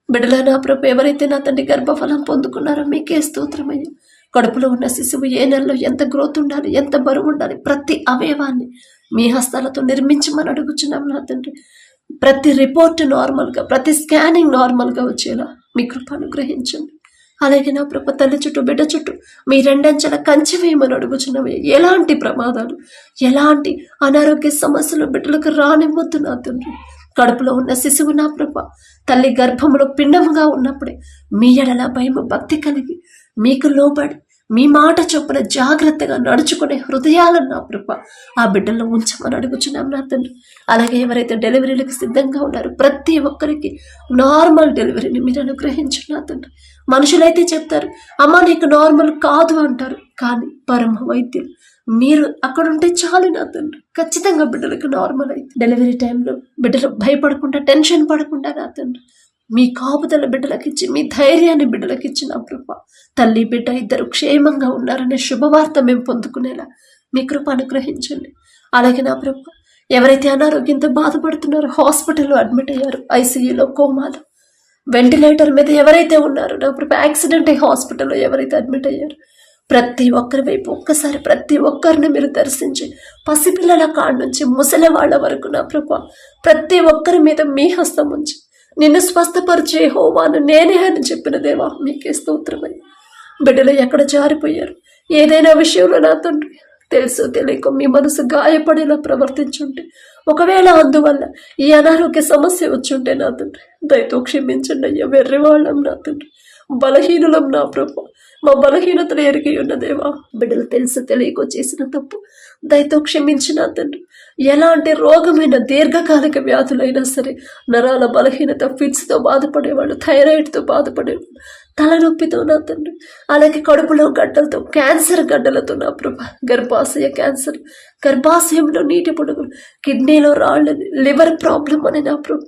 బిడ్డల నా ప్రభు ఎవరైతే నా తండ్రి గర్భఫలం పొందుకున్నారో మీకే స్తోత్రమయ్యా. కడుపులో ఉన్న శిశువు ఏ నెలలో ఎంత గ్రోత్ ఉండాలి, ఎంత బరువు ఉండాలి, ప్రతి అవయవాన్ని మీ హస్తాలతో నిర్మించమని అడుగుచున్నాం నా తండ్రి. ప్రతి రిపోర్ట్ నార్మల్గా, ప్రతి స్కానింగ్ నార్మల్గా వచ్చేలా మీ కృప అనుగ్రహించండి. అలాగే నా ప్రభు తల్లి చుట్టూ, బిడ్డ చుట్టూ మీ రెండంచెల కంచె వేయమని అడుగుచున్నవి. ఎలాంటి ప్రమాదాలు, ఎలాంటి అనారోగ్య సమస్యలు బిడ్డలకు రానివ్వద్దు నా తండ్రి. కడుపులో ఉన్న శిశువు నా ప్రభ తల్లి గర్భంలో పిండముగా ఉన్నప్పుడే మీ ఎడల భయము, భక్తి కలిగి మీకు లోబడి మీ మాట చొప్పున జాగ్రత్తగా నడుచుకునే హృదయాలను నా ప్రభ ఆ బిడ్డల్లో ఉంచమని అడుగుచున్నాం నా తండ్రి. అలాగే ఎవరైతే డెలివరీలకు సిద్ధంగా ఉన్నారో ప్రతి ఒక్కరికి నార్మల్ డెలివరీని మీరు అనుగ్రహించు నా తండ్రి. మనుషులైతే చెప్తారు, అమ్మ నీకు నార్మల్ కాదు అంటారు, కానీ పరమ వైద్యులు మీరు అక్కడ ఉంటే చాలు నా తండ్రి. ఖచ్చితంగా బిడ్డలకు నార్మల్ అయితే డెలివరీ టైంలో బిడ్డలు భయపడకుండా, టెన్షన్ పడకుండా నా తండ్రి మీ కాపుదల బిడ్డలకిచ్చి, మీ ధైర్యాన్ని బిడ్డలకిచ్చి నా కృప తల్లి బిడ్డ ఇద్దరు క్షేమంగా ఉన్నారనే శుభవార్త మేము పొందుకునేలా మీ కృప అనుగ్రహించండి. అలాగే నా ప్రభ ఎవరైతే అనారోగ్యంతో బాధపడుతున్నారో, హాస్పిటల్లో అడ్మిట్ అయ్యారు, ఐసీయూలో, కోమాలో, వెంటిలేటర్ మీద ఎవరైతే ఉన్నారో నా ప్రభ, యాక్సిడెంట్ అయ్యి హాస్పిటల్లో ఎవరైతే అడ్మిట్ అయ్యారో ప్రతి ఒక్కరి వైపు ఒక్కసారి ప్రతి ఒక్కరిని మీరు దర్శించి పసిపిల్లల కాడ నుంచి ముసలి వాళ్ళ వరకు నా ప్రభ ప్రతి ఒక్కరి మీద మీ హస్తం ఉంచి నిన్ను స్వస్థపరిచే హోమాను నేనే అని చెప్పిన దేవా మీకే స్తోత్రమని. బిడ్డలు ఎక్కడ జారిపోయారు, ఏదైనా విషయంలో నా తండ్రి తెలుసు తెలియక మీ మనసు గాయపడేలా ప్రవర్తించుంటే, ఒకవేళ అందువల్ల ఈ అనారోగ్య సమస్య వచ్చుంటే నా తండ్రి దయతో క్షమించండి అయ్యా. వెర్రివాళ్ళం నా తండ్రి, బలహీనులం నా ప్రభు, మా బలహీనతలు ఎరిగి ఉన్న దేవా. బిడ్డలు తెలుసు తెలియక చేసిన తప్పు దయతో క్షమించిన తండ్రి. ఎలాంటి రోగమైన దీర్ఘకాలిక వ్యాధులైనా సరే, నరాల బలహీనత, ఫిట్స్తో బాధపడేవాళ్ళు, థైరాయిడ్తో బాధపడేవాళ్ళు, తలనొప్పితో నా తండ్రి, అలాగే కడుపులో గడ్డలతో, క్యాన్సర్ గడ్డలతో నా ప్రభ, గర్భాశయ క్యాన్సర్, గర్భాశయంలో నీటి పొడుగులు, కిడ్నీలో రాళ్ళు, లివర్ ప్రాబ్లం అని నా ప్రభ,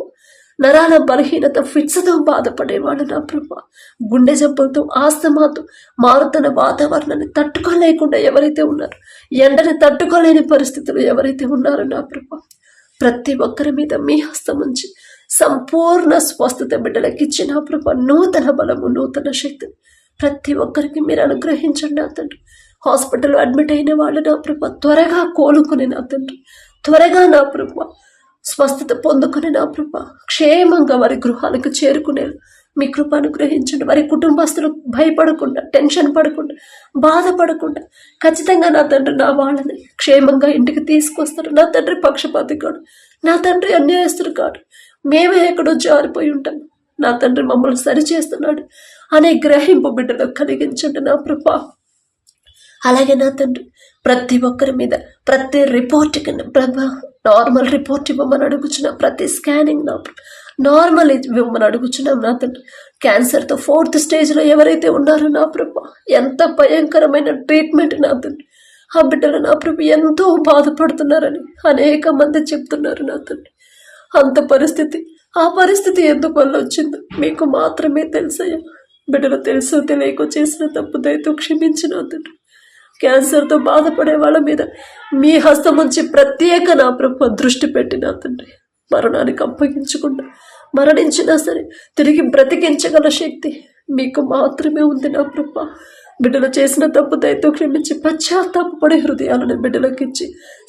నరాల బలహీనత, ఫిట్స్తో బాధపడేవాళ్ళు నా ప్రభ, గుండె జబ్బులతో, ఆస్తమాతో, మారుతున్న వాతావరణాన్ని తట్టుకోలేకుండా ఎవరైతే ఉన్నారో, ఎండని తట్టుకోలేని పరిస్థితులు ఎవరైతే ఉన్నారో నా ప్రభ ప్రతి ఒక్కరి మీద మీ హస్తం ఉంచి సంపూర్ణ స్వస్థత బిడ్డలకి ఇచ్చి నా ప్రభ నూతన బలము, నూతన శక్తిని ప్రతి ఒక్కరికి మీరు అనుగ్రహించండి నా తండ్రి. హాస్పిటల్లో అడ్మిట్ అయిన వాళ్ళు నా ప్రభ త్వరగా కోలుకుని నా తండ్రి, త్వరగా నా ప్రభ స్వస్థత పొందుకుని నా ప్రభ క్షేమంగా వారి గృహాలకు చేరుకునే మీ కృప అనుగ్రహించండి. వారి కుటుంబస్తులు భయపడకుండా, టెన్షన్ పడకుండా, బాధపడకుండా ఖచ్చితంగా నా తండ్రి నా వాళ్ళని క్షేమంగా ఇంటికి తీసుకొస్తారు. నా తండ్రి పక్షపాతి కాడు, నా తండ్రి అన్యాయస్తుడు కాడు, మేమే ఎక్కడో జారిపోయి ఉంటాం, నా తండ్రి మమ్మల్ని సరిచేస్తున్నాడు అనే గ్రహింపు బిడ్డలకు కలిగించండి నా ప్రభ. అలాగే నా తండ్రి ప్రతి ఒక్కరి మీద ప్రతి రిపోర్ట్ కింద ప్రభా నార్మల్ రిపోర్ట్ ఇవ్వమని అడుగుచున్నాం. ప్రతి స్కానింగ్ నార్మల్ ఇవ్వమని అడుగుచున్నాం నా తండ్రి. క్యాన్సర్తో 4th స్టేజ్లో ఎవరైతే ఉన్నారో నా ప్రభా ఎంత భయంకరమైన ట్రీట్మెంట్ నా తండ్రి. ఆ బిడ్డలు నా ప్రభు ఎంతో బాధపడుతున్నారని అనేక మంది చెప్తున్నారు నా తండ్రి. అంత పరిస్థితి, ఆ పరిస్థితి ఎందుకు వల్ల వచ్చిందో మీకు మాత్రమే తెలుసయ్యా. బిడ్డలు తెలుసో తెలియకో చేసిన తప్పు దయతో క్షమించిన తండ్రి. క్యాన్సర్తో బాధపడే వాళ్ళ మీద మీ హస్తం ఉంచి ప్రత్యేక నా ప్రభు దృష్టి పెట్టిన తండ్రి. మరణానికి అప్పగించకుండా, మరణించినా సరే తిరిగి బ్రతికించగల శక్తి మీకు మాత్రమే ఉంది నా ప్రభు. బిడ్డలు చేసిన తప్పు దయతో క్షమించి పశ్చాత్తాపడే హృదయాలను బిడ్డలకిచ్చి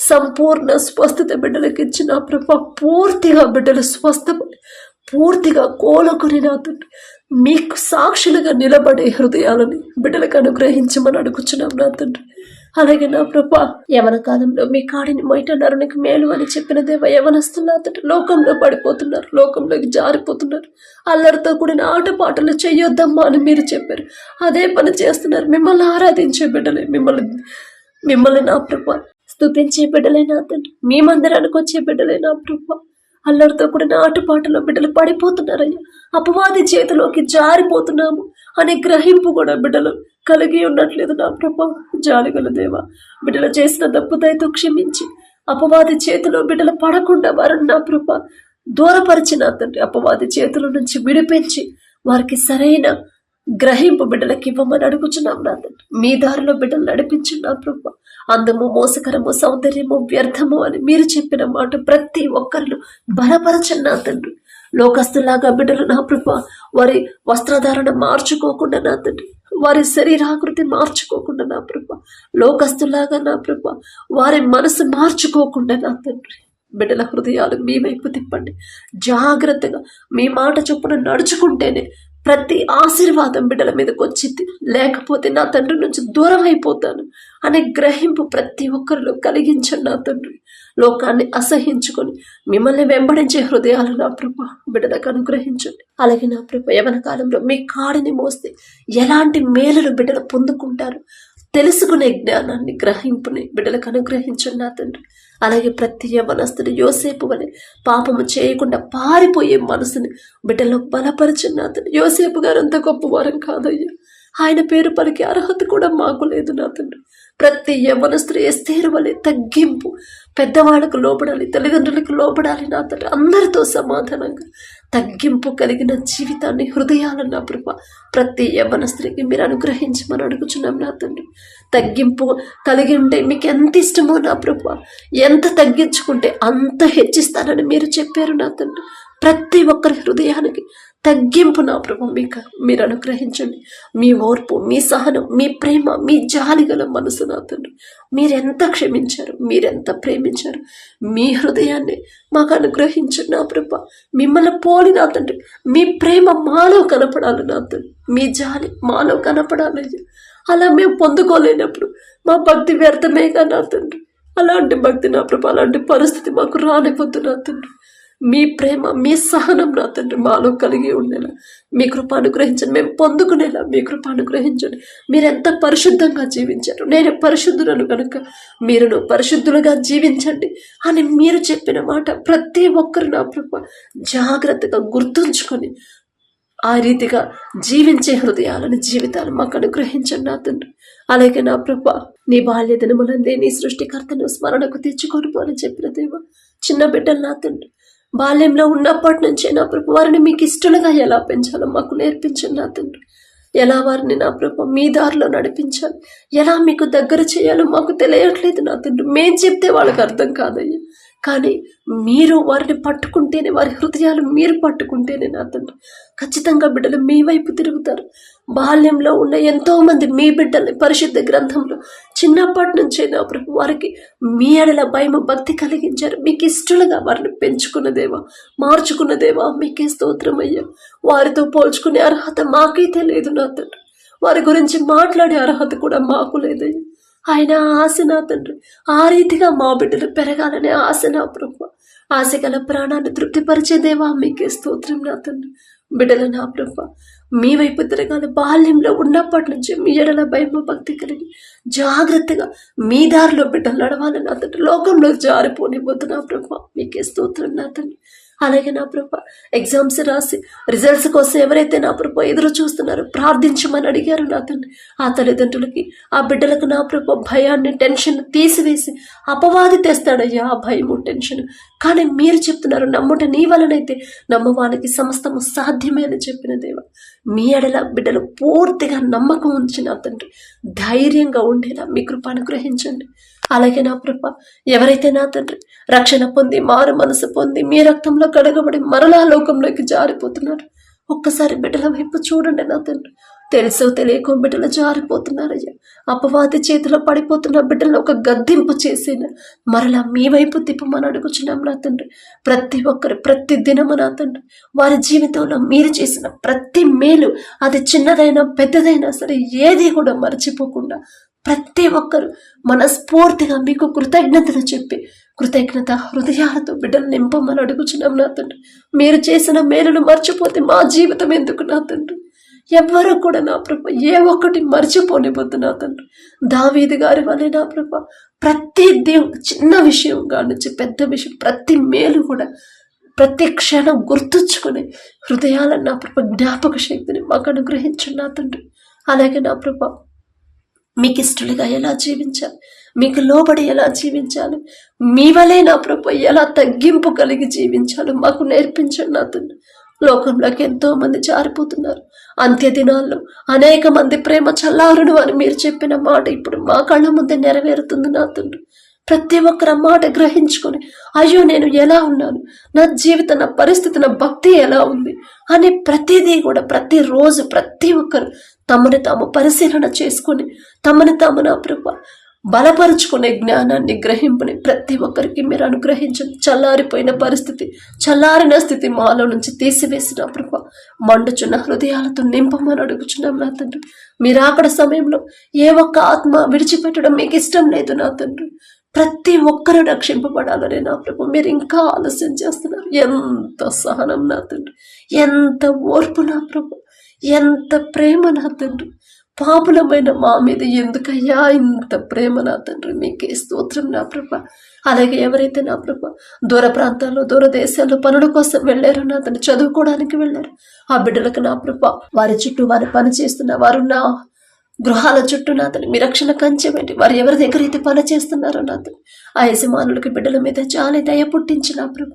సంపూర్ణ స్వస్థత బిడ్డలకిచ్చి నా ప్రభు పూర్తిగా బిడ్డలు స్వస్థపడి పూర్తిగా కోలుకుని నా తండ్రి మీకు సాక్షులుగా నిలబడే హృదయాలని బిడ్డలకు అనుగ్రహించమని అడుగుచున్నాం నా తండ్రి. అలాగే నా ప్రభా యవన కాలంలో మీ కాడిని మొయట నరునికి మేలు అని చెప్పిన దేవ, యవనస్తులు నా తండ్రి లోకంలో పడిపోతున్నారు, లోకంలోకి జారిపోతున్నారు, అల్లరితో కూడిన ఆటపాటలు చెయ్యొద్దమ్మా అని మీరు చెప్పారు. అదే పని చేస్తున్నారు. మిమ్మల్ని ఆరాధించే బిడ్డలే, మిమ్మల్ని నా ప్రభా స్తుతించే బిడ్డలే నా తండ్రి, మీ మందిరానికి వచ్చే బిడ్డలే నా ప్రభా. అల్లరితో కూడిన ఆటుపాటలో బిడ్డలు పడిపోతున్నారయ్యా, అపవాది చేతిలోకి జారిపోతున్నాము అనే గ్రహింపు కూడా బిడ్డలు కలిగి ఉండట్లేదు నా ప్రభా. జాలిగల దేవా, బిడ్డలు చేసిన తప్పు దయతో క్షమించి అపవాది చేతిలో బిడ్డలు పడకుండా వారిని నా ప్రభా దూరపరిచిన తండ్రి, అపవాది చేతుల నుంచి విడిపించి వారికి సరైన గ్రహింపు బిడ్డలకి ఇవ్వమని అడుగుచున్నాం నా తండ్రి. మీ దారిలో బిడ్డలు నడిపించండి నా ప్రభా. అందము, మోసకరము, సౌందర్యము వ్యర్థము అని మీరు చెప్పిన మాట ప్రతి ఒక్కరిలో బలపరచండి నా తండ్రి. లోకస్తులాగా బిడ్డలు నా ప్రభా వారి వస్త్రధారణ మార్చుకోకుండా నా తండ్రి, వారి శరీరాకృతి మార్చుకోకుండా నా ప్రభా, లోకస్తులాగా నా ప్రభా వారి మనసు మార్చుకోకుండా నా తండ్రి, బిడ్డల హృదయాలు మీ వైపు తిప్పండి. జాగ్రత్తగా మీ మాట చొప్పున నడుచుకుంటేనే ప్రతి ఆశీర్వాదం బిడ్డల మీదకి వచ్చింది, లేకపోతే నా తండ్రి నుంచి దూరం అయిపోతాను అనే గ్రహింపు ప్రతి ఒక్కరిలో కలిగించండి నా తండ్రి. లోకాన్ని అసహించుకొని మిమ్మల్ని వెంబడించే హృదయాలు నా ప్రభా బిడ్డలకు అనుగ్రహించండి. అలాగే నా ప్రభా యవన కాలంలో మీ కాడిని మోస్తే ఎలాంటి మేలులు బిడ్డలు పొందుకుంటారు తెలుసుకునే జ్ఞానాన్ని, గ్రహింపుని బిడ్డలకు అనుగ్రహించండి నా తండ్రి. అలాగే ప్రతి యవనస్తుడు యోసేపు వలె పాపము చేయకుండా పారిపోయే మనసుని బిడ్డలో బలపరచండి నా తండ్రి. యోసేపు గారు అంత గొప్పవారం కాదయ్యా, ఆయన పేరు పలికే అర్హత కూడా మాకు లేదు నా తండ్రి. ప్రతి యవనస్తుడు ఎస్తేరు వలె తగ్గింపు, పెద్దవాళ్ళకు లోపడాలి, తల్లిదండ్రులకు లోపడాలి నా తండ్రి. అందరితో సమాధానంగా తగ్గింపు కలిగిన జీవితాన్ని, హృదయాలను నా ప్రభా ప్రతి యవనస్తుడికి మీరు అనుగ్రహించమని అడుగుచున్నాం నా తండ్రి. తగ్గింపు కలిగి ఉంటే మీకు ఎంత ఇష్టమో నా ప్రభా, ఎంత తగ్గించుకుంటే అంత హెచ్చిస్తానని మీరు చెప్పారు నా తండ్రి. ప్రతి ఒక్కరి హృదయానికి తగ్గింపు నా ప్రభు మీరు అనుగ్రహించండి. మీ ఓర్పు, మీ సహనం, మీ ప్రేమ, మీ జాలి గల మనసు నా తండ్రి. మీరెంత క్షమించారు, మీరెంత ప్రేమించారు, మీ హృదయాన్ని మాకు అనుగ్రహించండి నా ప్రభు. మిమ్మల్ని పోలి నా తండ్రి మీ ప్రేమ మాలో కనపడాలి నా తండ్రి, మీ జాలి మాలో కనపడాలి. అలా మేము పొందుకోలేనప్పుడు మా భక్తి వ్యర్థమేగా నా తండ్రి. అలాంటి భక్తి నా ప్రభు, అలాంటి పరిస్థితి మాకు రానివద్దు నా తండ్రి. మీ ప్రేమ, మీ సహనం నా తండ్రి మాలో కలిగి ఉండేలా మీ కృప అనుగ్రహించండి. మేము పొందుకునేలా మీ కృప అనుగ్రహించండి. మీరెంత పరిశుద్ధంగా జీవించారు, నేను పరిశుద్ధులను కనుక మీరును పరిశుద్ధులుగా జీవించండి అని మీరు చెప్పిన మాట ప్రతి ఒక్కరు నా ప్రభు జాగ్రత్తగా గుర్తుంచుకొని ఆ రీతిగా జీవించే హృదయాలను, జీవితాలు మాకు అనుగ్రహించండి నా తండ్రి. అలాగే నా ప్రభు నీ బాల్య దినములందే నీ సృష్టికర్తను స్మరణకు తెచ్చుకొని పోని చెప్పిన దేవ, చిన్న బిడ్డలు నా తండ్రి బాల్యంలో ఉన్నప్పటి నుంచే నా ప్రభు వారిని మీకు ఇష్టలుగా ఎలా పెంచాలో మాకు నేర్పించండి నా తండ్రి. ఎలా వారిని నా ప్రభు మీ దారిలో నడిపించాలి, ఎలా మీకు దగ్గర చేయాలో మాకు తెలియట్లేదు నా తండ్రి. మేం చెప్తే వాళ్ళకి అర్థం కాదయ్యా, కానీ మీరు వారిని పట్టుకుంటేనే, వారి హృదయాలు మీరు పట్టుకుంటేనే నా తండ్రి ఖచ్చితంగా బిడ్డలు మీ వైపు తిరుగుతారు. బాల్యంలో ఉన్న ఎంతో మంది మీ బిడ్డల్ని పరిశుద్ధ గ్రంథంలో చిన్నప్పటి నుంచే నా ప్రభు వారికి మీ ఎడల భయం, భక్తి కలిగించారు. మీకు ఇష్టలుగా వారిని పెంచుకున్నదేవా, మార్చుకున్నదేవా మీకే స్తోత్రం అయ్యా. వారితో పోల్చుకునే అర్హత మాకైతే లేదు నా తండ్రి, వారి గురించి మాట్లాడే అర్హత కూడా మాకు లేదయ్యా. ఆయన ఆశ నా తండ్రి, ఆ రీతిగా మా బిడ్డలు పెరగాలనే ఆశ నా ప్రభు. ఆశ గల ప్రాణాన్ని తృప్తిపరిచేదేవా మీకే స్తోత్రం నా తండ్రి. బిడ్డలు నా ప్రభు మీ వైపు తిరగాలి. బాల్యంలో ఉన్నప్పటి నుంచి మీ ఎడల భయం, భక్తి కలిగి జాగ్రత్తగా మీ దారిలో బిడ్డలు నడవాలి నా తండ్రి. లోకంలో జారిపోనివ్వద్దు నా ప్రభు, మీకే స్తోత్రం నా తండ్రి. అలాగే నా ప్రభు ఎగ్జామ్స్ రాసి రిజల్ట్స్ కోసం ఎవరైతే నా ప్రభు ఎదురు చూస్తున్నారో ప్రార్థించమని అడిగారు నా తండ్రి. ఆ తల్లిదండ్రులకి, ఆ బిడ్డలకు నా ప్రభు భయాన్ని, టెన్షన్ తీసివేసి అపవాది తెస్తాడయ్యా ఆ భయము, టెన్షన్. కానీ మీరు చెప్తున్నారు నమ్ముట నీ వలనైతే నమ్మవానికి సమస్తము సాధ్యమే అని చెప్పిన దేవ, మీ ఎడల బిడ్డలు పూర్తిగా నమ్మకం ఉంచి నా తండ్రి ధైర్యంగా ఉండేలా మీ కృప అనుగ్రహించండి. అలాగే నా ప్రభ ఎవరైతే నా తండ్రి రక్షణ పొంది, మారు మనసు పొంది, మీ రక్తంలో కడగబడి మరలా లోకంలోకి జారిపోతున్నారు, ఒక్కసారి బిడ్డల వైపు చూడండి నా తండ్రి. తెలుసో తెలియకో బిడ్డలు జారిపోతున్నారయ్యా. అపవాది చేతిలో పడిపోతున్న బిడ్డలను ఒక గద్దింపు చేసిన మరలా మీ వైపు తిప్పమని అడుగుచున్నాం నా తండ్రి. ప్రతి ఒక్కరు ప్రతి దినము నా తండ్రి వారి జీవితంలో మీరు చేసిన ప్రతి మేలు, అది చిన్నదైనా పెద్దదైనా సరే ఏది కూడా మర్చిపోకుండా ప్రతి ఒక్కరు మనస్ఫూర్తిగా మీకు కృతజ్ఞతలు చెప్పి కృతజ్ఞత హృదయాలతో బిడ్డలు నింపమని అడుగుచున్నాం నా తండ్రి. మీరు చేసిన మేలును మర్చిపోతే మా జీవితం ఎందుకు నా తండ్రి? ఎవ్వరూ కూడా నా ప్రభ ఏ ఒక్కటి మర్చిపోనివద్దు నా తండ్రి. దావీదు గారి వల్లే నా ప్రభ ప్రతి చిన్న విషయం కాడి నుంచి పెద్ద విషయం ప్రతి మేలు కూడా ప్రతి క్షణం గుర్తుంచుకుని హృదయాలను నా ప్రభ జ్ఞాపక శక్తిని మాకు అనుగ్రహించండి నా తండ్రి. అలాగే నా ప్రభ మీకు ఇష్టలుగా ఎలా జీవించాలి, మీకు లోబడి ఎలా జీవించాలి, మీ వలే నా ప్రభ ఎలా తగ్గింపు కలిగి జీవించాలో మాకు నేర్పించండి నా తండ్రి. లోకంలోకి ఎంతో మంది జారిపోతున్నారు. అంత్య దినాల్లో అనేక మంది ప్రేమ చల్లారును అని మీరు చెప్పిన మాట ఇప్పుడు మా కళ్ళ ముందే నెరవేరుతుంది నా తండ్రి. ప్రతి ఒక్కరు మాట గ్రహించుకొని అయ్యో నేను ఎలా ఉన్నాను, నా జీవితం, నా పరిస్థితి, నా భక్తి ఎలా ఉంది అనే ప్రతిదీ కూడా ప్రతిరోజు ప్రతి ఒక్కరు తమని తాము పరిశీలన చేసుకొని తమని తాము నా ప్రభ బలపరుచుకునే జ్ఞానాన్ని గ్రహింపుని ప్రతి ఒక్కరికి మీరు అనుగ్రహించండి. చల్లారిపోయిన పరిస్థితి, చల్లారిన స్థితి మాలో నుంచి తీసివేసిన ప్రభ మండుచున్న హృదయాలతో నింపమని అడుగుచున్నాం నా తండ్రి. మీరు అక్కడ సమయంలో ఏ ఒక్క ఆత్మ విడిచిపెట్టడం మీకు ఇష్టం లేదు నా తండ్రి. ప్రతి ఒక్కరు రక్షింపబడాలని నా ప్రభు మీరు ఇంకా ఆలస్యం చేస్తున్నారు. ఎంత సహనం నా తండ్రి, ఎంత ఓర్పు నా ప్రభు, ఎంత ప్రేమ నా తండ్రి. పాపులమైన మా మీద ఎందుకయ్యా ఇంత ప్రేమ నా తండ్రి, మీకే స్తోత్రం నా ప్రభ. అలాగే ఎవరైతే నా ప్రభ దూర ప్రాంతాల్లో దూర దేశాల్లో పనుల కోసం వెళ్ళారో నా తండ్రి, చదువుకోవడానికి వెళ్ళారు, ఆ బిడ్డలకు నా ప్రభ వారి చుట్టూ వారి పని చేస్తున్న వారు నా గృహాల చుట్టూ నాతని మీ రక్షణ కంచెమేంటి, వారు ఎవరి దగ్గర అయితే పని చేస్తున్నారో నాతని ఆ యజమానులకి బిడ్డల మీద చాలా దయ పుట్టించి నా ప్రభ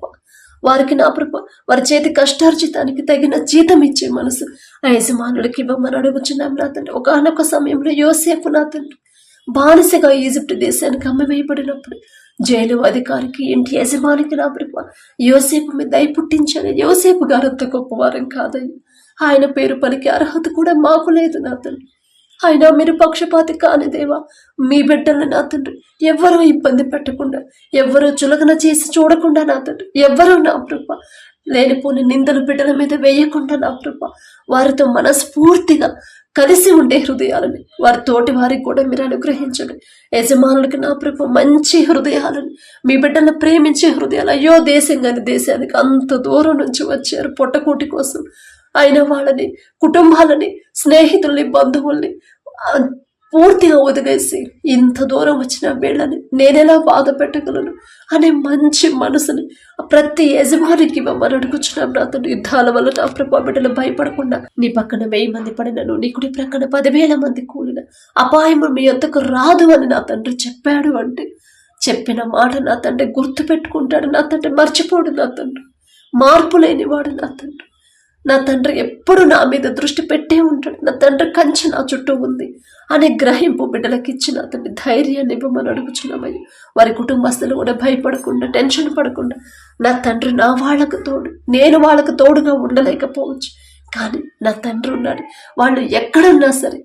వారికి నా ప్రభ వారి చేతి కష్టార్జితానికి తగిన జీతం ఇచ్చే మనసు ఆ యజమానులకి ఇవ్వమని అడుగుచున్నాం నా తండ్రి. ఒకనొక సమయంలో యోసేపు నా తండ్రి బానిసగా ఈజిప్ట్ దేశానికి అమ్మవేయబడినప్పుడు జైలు అధికారికి ఇంటి యజమానికి నా ప్రభ యోసేపు మీద దయ పుట్టించని. యోసేపు గారు అంత గొప్పవారం కాదని ఆయన పేరు పలికి అర్హత కూడా మాకు లేదు నా తండ్రి. అయినా మీరు పక్షపాతి కాని దేవా, మీ బిడ్డలను నా తండ్రి ఎవ్వరూ ఇబ్బంది పెట్టకుండా, ఎవ్వరూ చులకన చేసి చూడకుండా నా తండ్రి, ఎవ్వరూ నా ప్రభ లేనిపోని నిందలు బిడ్డల మీద వేయకుండా నా ప్రభ వారితో మనస్ఫూర్తిగా కలిసి ఉండే హృదయాలని వారి తోటి వారికి కూడా మీరు అనుగ్రహించండి. యజమానులకి నా ప్రభ మంచి హృదయాలని, మీ బిడ్డలను ప్రేమించే హృదయాలు. అయ్యో దేశం కాని దేశానికి అంత దూరం నుంచి వచ్చారు పొట్టకూటి కోసం, అయిన వాళ్ళని, కుటుంబాలని, స్నేహితుల్ని, బంధువుల్ని పూర్తిగా వదిలేసి ఇంత దూరం వచ్చిన వీళ్ళని నేనెలా బాధ పెట్టగలను అనే మంచి మనసుని ప్రతి యజమానికి ఇవ్వమని అడుగుచున్నాం నా తండ్రి. యుద్ధాల వల్ల నా ప్రభా బిడ్డలు భయపడకుండా నీ పక్కన 1000 మంది పడినను, నీ కుడి ప్రక్కన 10,000 మంది కూలిన అపాయము మీ యొద్దకు రాదు అని నా తండ్రి చెప్పాడు అంటే చెప్పిన మాట నా తండ్రి గుర్తు పెట్టుకుంటాడు నా తండ్రి, మర్చిపోడు నా తండ్రి, మార్పు లేనివాడు నా తండ్రి. నా తండ్రి ఎప్పుడు నా మీద దృష్టి పెట్టే ఉంటాడు. నా తండ్రి కంచె నా చుట్టూ ఉంది అనే గ్రహింపు బిడ్డలకు ఇచ్చి నా తండ్రి ధైర్యాన్ని ఇవ్వమని అడుగుచున్నామయ్య. వారి కుటుంబస్తులు కూడా భయపడకుండా, టెన్షన్ పడకుండా నా తండ్రి నా వాళ్ళకు తోడు, నేను వాళ్ళకు తోడుగా ఉండలేకపోవచ్చు కానీ నా తండ్రి ఉన్నాడు. వాళ్ళు ఎక్కడున్నా సరే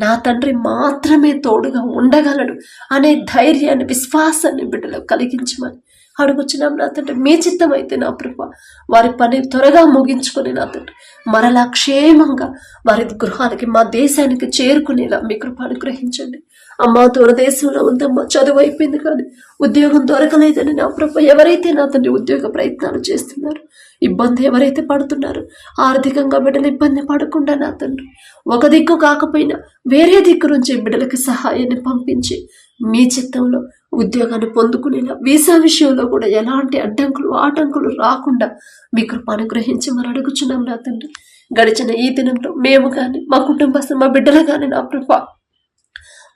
నా తండ్రి మాత్రమే తోడుగా ఉండగలడు అనే ధైర్యాన్ని, విశ్వాసాన్ని బిడ్డలకు కలిగించమని అడుగుచున్నాం నా తండ్రి. మీ చిత్తం అయితే నా ప్రభ వారి పని త్వరగా ముగించుకొని నా తండ్రి మరలా క్షేమంగా వారి గృహానికి, మా దేశానికి చేరుకునేలా మీ కృప అనుగ్రహించండి. అమ్మ దూరదేశంలో ఉందమ్మా, చదువు అయిపోయింది కానీ ఉద్యోగం దొరకలేదని నా ప్రభ ఎవరైతే నా తండ్రి ఉద్యోగ ప్రయత్నాలు చేస్తున్నారు, ఇబ్బంది ఎవరైతే పడుతున్నారో ఆర్థికంగా బిడ్డలు ఇబ్బంది పడకుండా నా తండ్రి ఒక దిక్కు కాకపోయినా వేరే దిక్కు నుంచి బిడ్డలకి సహాయాన్ని పంపించి మీ చిత్తంలో ఉద్యోగాన్ని పొందుకునేలా, వీసా విషయంలో కూడా ఎలాంటి అడ్డంకులు ఆటంకులు రాకుండా మీ కృప అనుగ్రహించమని అడుగుచున్నాం నా తండ్రి. గడిచిన ఈ దినంలో మేము కానీ, మా కుటుంబస్తులు, మా బిడ్డలు కానీ నా ప్రభ,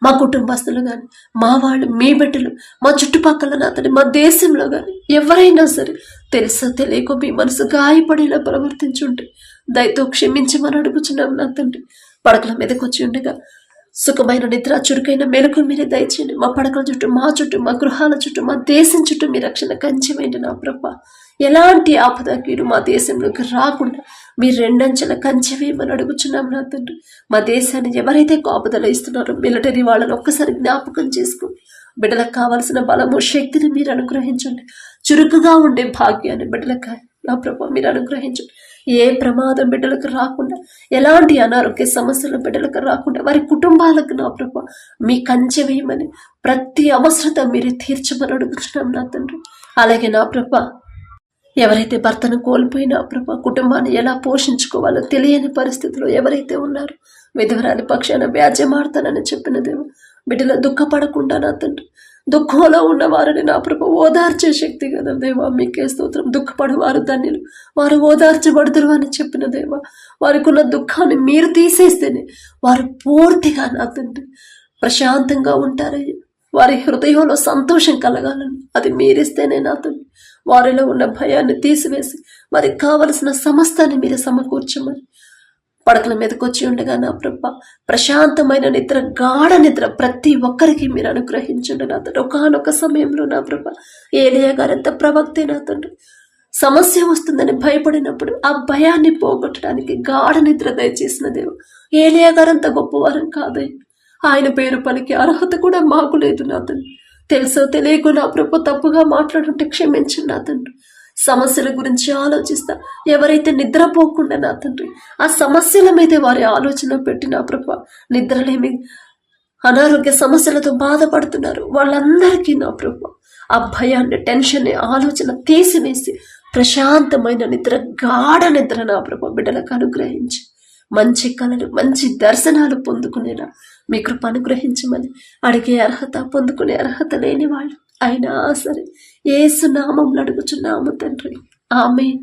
మా కుటుంబస్తులు కానీ, మా వాళ్ళు, మీ బిడ్డలు, మా చుట్టుపక్కల నా తండ్రి, మా దేశంలో కానీ ఎవరైనా సరే తెలుసా తెలియక మీ మనసు గాయపడేలా ప్రవర్తించుంటే దయతో క్షమించమని అడుగుచున్నాం నా తండ్రి. పడకల మీదకి వచ్చి ఉండగా సుఖమైన నిద్ర, చురుకైన మెలకు మీరే దయచేయండి. మా పడకల చుట్టూ, మా చుట్టూ, మా గృహాల చుట్టూ, మా దేశం చుట్టూ మీ రక్షణ కంచెవేయండి నా ప్రభ. ఎలాంటి ఆపద కీడు మా దేశంలోకి రాకుండా మీరు 2 అంచెల కంచె వేయమని అడుగుచున్నాం నా తండ్రి. మా దేశాన్ని ఎవరైతే ఆపదలు ఇస్తున్నారో మిలిటరీ వాళ్ళని ఒక్కసారి జ్ఞాపకం చేసుకుని బిడ్డలకు కావలసిన బలము, శక్తిని మీరు అనుగ్రహించండి. చురుకుగా ఉండే భాగ్యాన్ని బిడ్డలకు నా ప్రభ మీరు అనుగ్రహించండి. ఏ ప్రమాదం బిడ్డలకు రాకుండా, ఎలాంటి అనారోగ్య సమస్యలు బిడ్డలకు రాకుండా వారి కుటుంబాలకు నా ప్రభ మీ కంచె వేయమని ప్రతి అవసరత మీరు తీర్చమని అడుగుతున్నాం నా తండ్రి. అలాగే నా ప్రభ ఎవరైతే భర్తను కోల్పోయినా ప్రభా కుటుంబాన్ని ఎలా పోషించుకోవాలో తెలియని పరిస్థితిలో ఎవరైతే ఉన్నారో విధవరాలి పక్షాన వ్యాజ్యమాడతానని చెప్పిన దేవ బిడ్డల దుఃఖపడకుండా నా తండ్రి దుఃఖంలో ఉన్న వారిని నా ప్రభు ఓదార్చే శక్తి కదా దేవా మీకే స్తోత్రం. దుఃఖపడు వారు ధన్యులు, వారు ఓదార్చబడుదురు అని చెప్పిన దేవా వారికి ఉన్న దుఃఖాన్ని మీరు తీసేస్తేనే వారు పూర్తిగా నా తండ్రి ప్రశాంతంగా ఉంటారయ్యా. వారి హృదయంలో సంతోషం కలగాలని అది మీరిస్తేనే నా తండ్రి వారిలో ఉన్న భయాన్ని తీసివేసి వారికి కావలసిన సమస్తాన్ని మీరు సమకూర్చమని పడకల మీదకి వచ్చి ఉండగా నా ప్రభ ప్రశాంతమైన నిద్ర గాఢ నిద్ర ప్రతి ఒక్కరికి మీరు అనుగ్రహించండి నా తండ్రి. ఒకనొక సమయంలో నా ప్రభ ఏలియా గారు ఎంత ప్రవక్తే నా తండ్రి సమస్య వస్తుందని భయపడినప్పుడు ఆ భయాన్ని పోగొట్టడానికి గాఢ నిద్ర దయచేసిన దేవు. ఏలియా గారు అంత గొప్పవారం కాదయ్య, ఆయన పేరు పలికి అర్హత కూడా మాకు లేదు నా తండ్రి. తెలుసో తెలియకు నా ప్రభు తప్పుగా మాట్లాడుంటే క్షమించండి నా తండ్రి. సమస్యల గురించి ఆలోచిస్తా ఎవరైతే నిద్రపోకుండా నా తండ్రి ఆ సమస్యల మీదే వారి ఆలోచన పెట్టి నా ప్రభు నిద్రలేమి అనారోగ్య సమస్యలతో బాధపడుతున్నారు వాళ్ళందరికీ నా ప్రభు ఆ భయాన్ని టెన్షన్ ఆలోచన తీసివేసి ప్రశాంతమైన నిద్ర గాఢ నిద్ర నా ప్రభు బిడ్డలకు అనుగ్రహించి మంచి కళలు మంచి దర్శనాలు పొందుకునేలా మీ కృప అనుగ్రహించమని అడిగే అర్హత పొందుకునే అర్హత లేని వాళ్ళు అయినా సరే యేసు నామములో అడుగుచున్నాము తండ్రి. ఆమేన్.